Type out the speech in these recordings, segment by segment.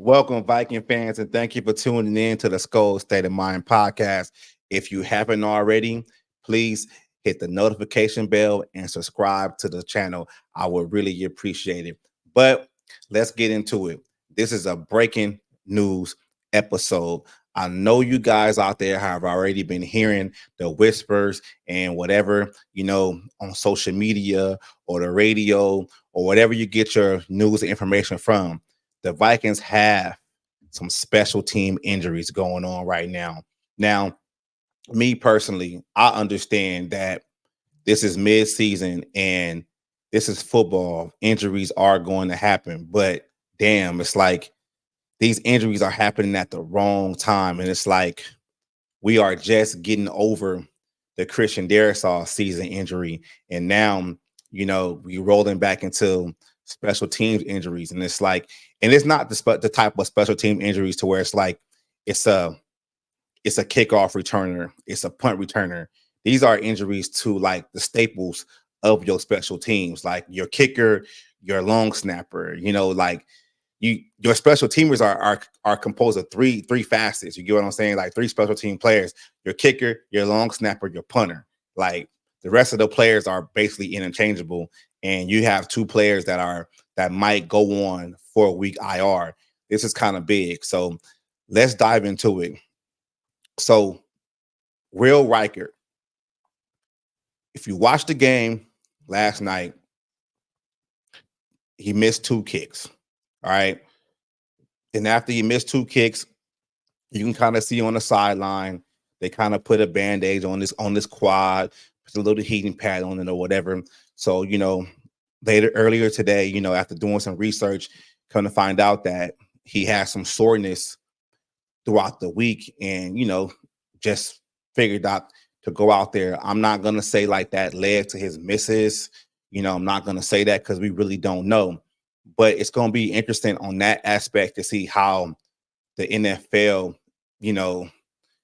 Welcome, Viking fans, and thank you for tuning in to the Skol State of Mind podcast. If you haven't already, please hit the notification bell and subscribe to the channel. I would really appreciate it. But let's get into it. This is a breaking news episode. I know you guys out there have already been hearing the whispers and whatever, on social media or the radio or whatever you get your news and information from. The Vikings have some special team injuries going on right now. Now, me personally, I understand that this is mid-season and this is football. Injuries are going to happen, but damn, it's like these injuries are happening at the wrong time. And it's like we are just getting over the Christian Darrisaw season injury. And now, we rolling back into special teams injuries. And it's like, and it's not the type of special team injuries to where it's like it's a kickoff returner, it's a punt returner. These are injuries to like the staples of your special teams, like your kicker, your long snapper, like your special teamers are composed of three facets. You get what I'm saying? Like three special team players: your kicker, your long snapper, your punter. Like the rest of the players are basically interchangeable, and you have two players that might go on 4-week IR. This is kind of big, so let's dive into it. So, real Reichard, if you watched the game last night, he missed two kicks. All right. And after he missed two kicks, you can kind of see on the sideline, they kind of put a band-aid on this quad, put a little heating pad on it or whatever. So, earlier today, after doing some research, come to find out that he has some soreness throughout the week and, just figured out to go out there. I'm not going to say like that led to his misses. I'm not going to say that because we really don't know. But it's going to be interesting on that aspect to see how the NFL,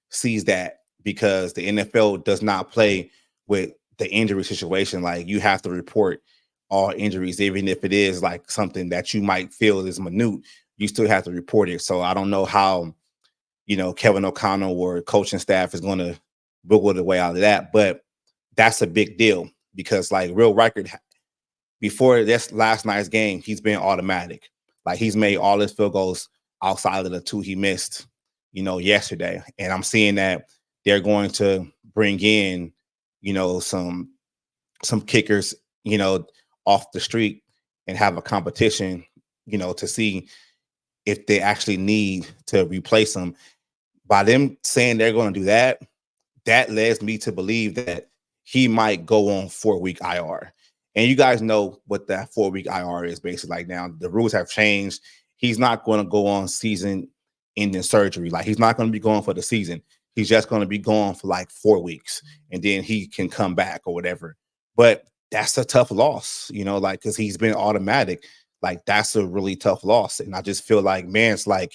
sees that, because the NFL does not play with the injury situation. Like you have to report all injuries, even if it is like something that you might feel is minute, you still have to report it. So I don't know how, Kevin O'Connell or coaching staff is going to wiggle the way out of that. But that's a big deal because like real Reichard, before this last night's game, he's been automatic. Like he's made all his field goals outside of the two he missed, yesterday. And I'm seeing that they're going to bring in, some kickers, off the street and have a competition, to see if they actually need to replace them. By them saying they're going to do that, that leads me to believe that he might go on 4-week IR. And you guys know what that 4-week IR is basically like now. The rules have changed. He's not going to go on season-ending surgery. Like he's not going to be going for the season. He's just going to be gone for like 4 weeks, and then he can come back or whatever. But that's a tough loss, like because he's been automatic. Like that's a really tough loss, and I just feel like, man, it's like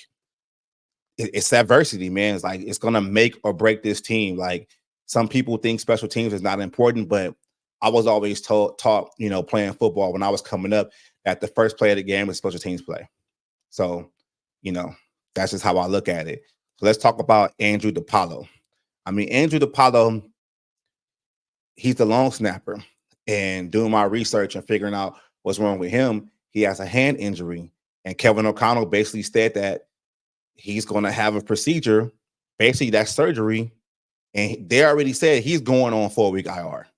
it's adversity, man. It's like it's going to make or break this team. Like some people think special teams is not important, but I was always taught, playing football when I was coming up, that the first play of the game is special teams play. So, that's just how I look at it. So let's talk about Andrew DePaulo. I mean, Andrew DePaulo, he's the long snapper. And doing my research and figuring out what's wrong with him, he has a hand injury. And Kevin O'Connell basically said that he's going to have a procedure, basically that surgery. And they already said he's going on 4-week IR.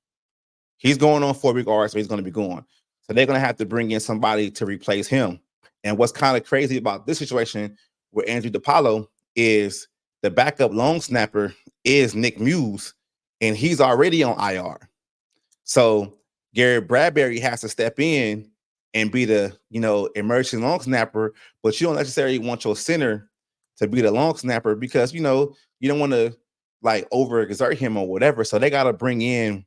He's going on 4-week IR, so he's going to be gone. So they're going to have to bring in somebody to replace him. And what's kind of crazy about this situation with Andrew DePaulo is the backup long snapper is Nick Muse, and he's already on IR. So Garrett Bradbury has to step in and be the, emerging long snapper, but you don't necessarily want your center to be the long snapper because, you don't want to like overexert him or whatever. So they got to bring in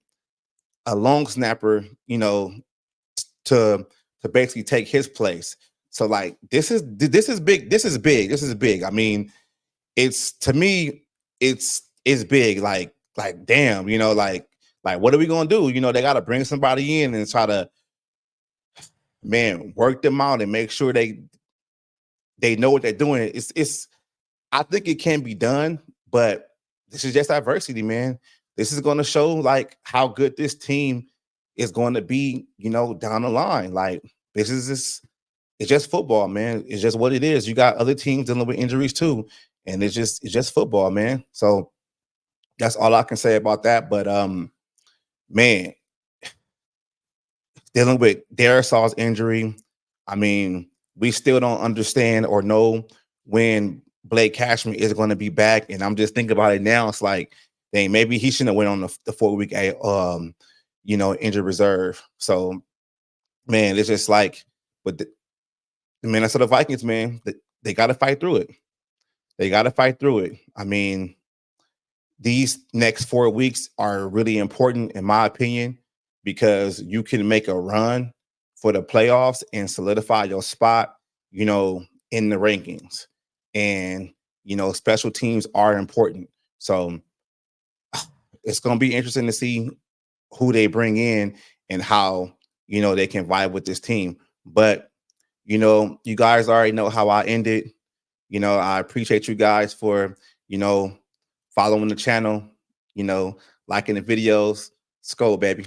a long snapper, to basically take his place. So like this is big. This is big. I mean, it's to me, it's big. Like damn, like what are we gonna do? They got to bring somebody in and try to, man, work them out and make sure they they know what they're doing. It's I think it can be done, but this is just adversity, man. This is going to show like how good this team is going to be, down the line. Like this is just it's just football, man. It's just what it is. You got other teams dealing with injuries too, and it's just football, man. So that's all I can say about that. But man, dealing with Darisaul's injury, I mean, we still don't understand or know when Blake Cashman is going to be back. And I'm just thinking about it now. It's like, dang, maybe he shouldn't have went on the 4-week injured reserve. So man, it's just like, but the Minnesota Vikings, man, they got to fight through it. They got to fight through it. I mean, these next 4 weeks are really important, in my opinion, because you can make a run for the playoffs and solidify your spot, in the rankings. And, special teams are important. So it's going to be interesting to see who they bring in and how, they can vibe with this team. But, you guys already know how I ended. I appreciate you guys for, following the channel, liking the videos. Skol, baby.